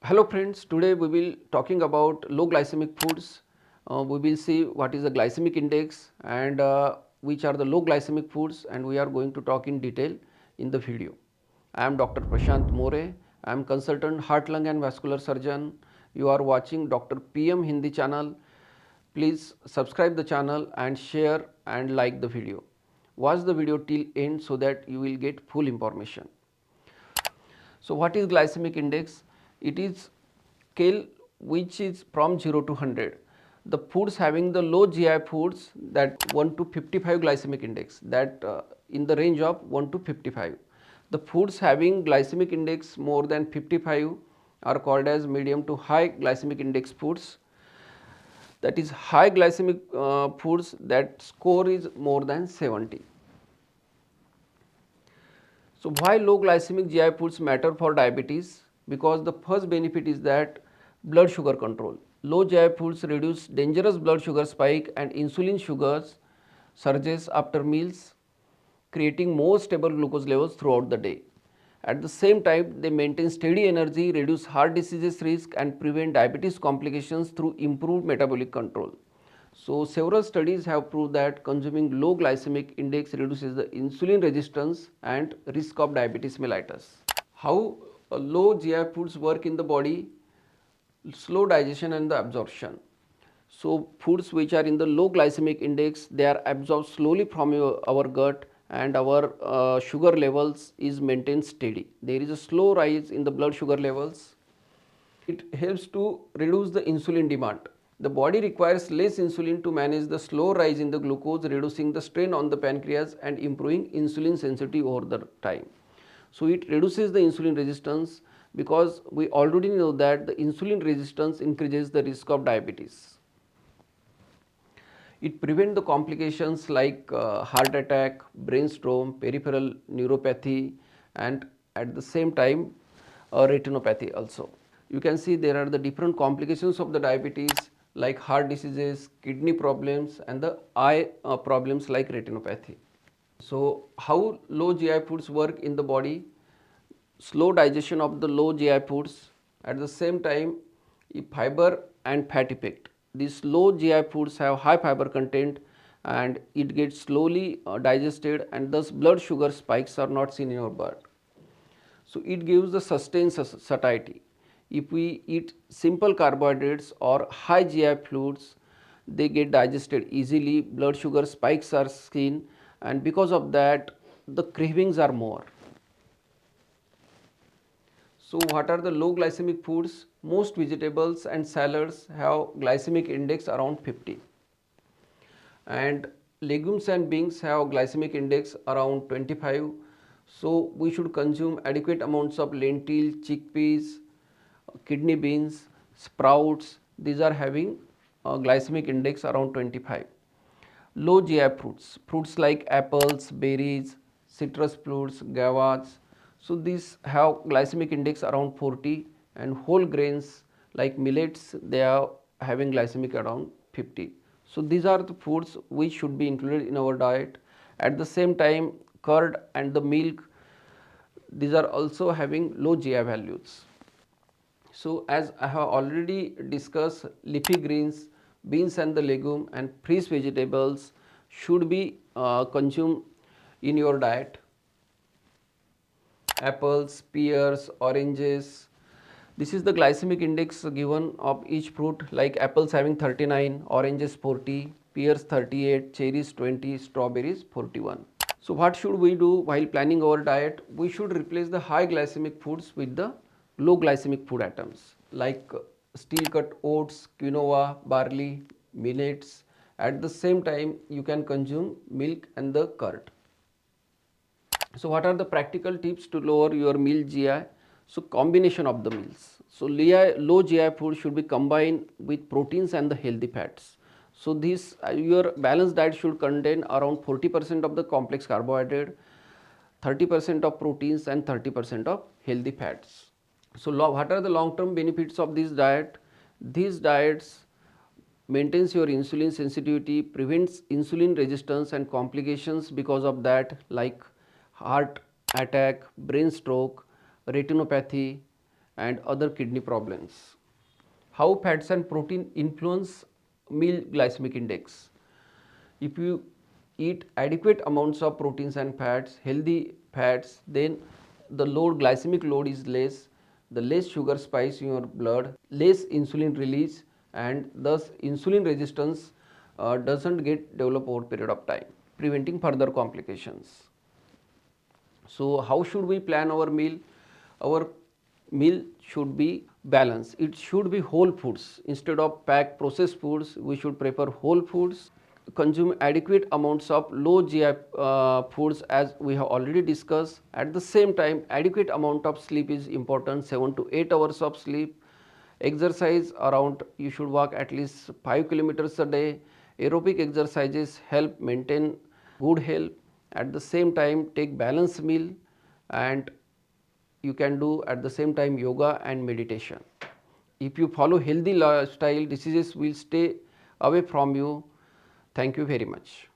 Hello friends, today we will talking about low glycemic foods. We will see what is the glycemic index and which are the low glycemic foods, and we are going to talk in detail in the video. I am Dr. Prashant More. I am consultant heart, lung and vascular surgeon. You are watching Dr. PM Hindi channel. Please subscribe the channel and share and like the video. Watch the video till end so that you will get full information. So, what is glycemic index? It is scale which is from 0 to 100. The foods having the low GI foods, that 1 to 55 glycemic index, that in the range of 1 to 55. The foods having glycemic index more than 55 are called as medium to high glycemic index foods. That is high glycemic foods, that score is more than 70. So, why low glycemic GI foods matter for diabetes? Because the first benefit is that blood sugar control. Low GI foods reduce dangerous blood sugar spike and insulin sugars surges after meals, creating more stable glucose levels throughout the day. At the same time, they maintain steady energy, reduce heart diseases risk and prevent diabetes complications through improved metabolic control. So, several studies have proved that consuming low glycemic index reduces the insulin resistance and risk of diabetes mellitus. How low GI foods work in the body? Slow digestion and the absorption. So, foods which are in the low glycemic index, they are absorbed slowly from our gut, and our sugar levels is maintained steady. There is a slow rise in the blood sugar levels. It helps to reduce the insulin demand. The body requires less insulin to manage the slow rise in the glucose, reducing the strain on the pancreas and improving insulin sensitivity over the time. So, it reduces the insulin resistance, because we already know that the insulin resistance increases the risk of diabetes. It prevents the complications like heart attack, brain stroke, peripheral neuropathy, and at the same time retinopathy also. You can see there are the different complications of the diabetes like heart diseases, kidney problems and the eye problems like retinopathy. So, how low GI foods work in the body? Slow digestion of the low GI foods, at the same time fiber and fat effect. These low GI foods have high fiber content and it gets slowly digested, and thus blood sugar spikes are not seen in our blood. So, it gives the sustained satiety. If we eat simple carbohydrates or high GI foods, they get digested easily, blood sugar spikes are seen, and because of that the cravings are more. So, what are the low glycemic foods? Most vegetables and salads have glycemic index around 50, and legumes and beans have glycemic index around 25. So, we should consume adequate amounts of lentil, chickpeas, kidney beans, sprouts. These are having a glycemic index around 25. Low GI fruits, fruits like apples, berries, citrus fruits, guavas. So, these have glycemic index around 40, and whole grains like millets, they are having glycemic around 50. So, these are the foods which should be included in our diet. At the same time, curd and the milk, these are also having low GI values. So, as I have already discussed, leafy greens, beans and the legume and fresh vegetables should be consumed in your diet. Apples, pears, oranges. This is the glycemic index given of each fruit, like apples having 39, oranges 40, pears 38, cherries 20, strawberries 41. So, what should we do while planning our diet? We should replace the high glycemic foods with the low glycemic food items like steel cut oats, quinoa, barley, millets. At the same time, you can consume milk and the curd. So, what are the practical tips to lower your meal GI? So, combination of the meals. So, low GI food should be combined with proteins and the healthy fats. So, this your balanced diet should contain around 40% of the complex carbohydrate, 30% of proteins and 30% of healthy fats. So, what are the long term benefits of this diet? These diets maintains your insulin sensitivity, prevents insulin resistance and complications because of that, like heart attack, brain stroke, retinopathy and other kidney problems. How fats and protein influence meal glycemic index? If you eat adequate amounts of proteins and fats, healthy fats, then the glycemic load is less, the less sugar spikes in your blood, less insulin release, and thus insulin resistance doesn't get developed over period of time, preventing further complications. So how should we plan our meal? Our meal should be balanced. It should be whole foods. Instead of packed processed foods, we should prefer whole foods. Consume adequate amounts of low GI foods, as we have already discussed. At the same time, adequate amount of sleep is important, 7 to 8 hours of sleep. Exercise around, you should walk at least 5 kilometers a day. Aerobic exercises help maintain good health. At the same time, take balanced meal, and you can do at the same time yoga and meditation. If you follow healthy lifestyle, diseases will stay away from you. Thank you very much.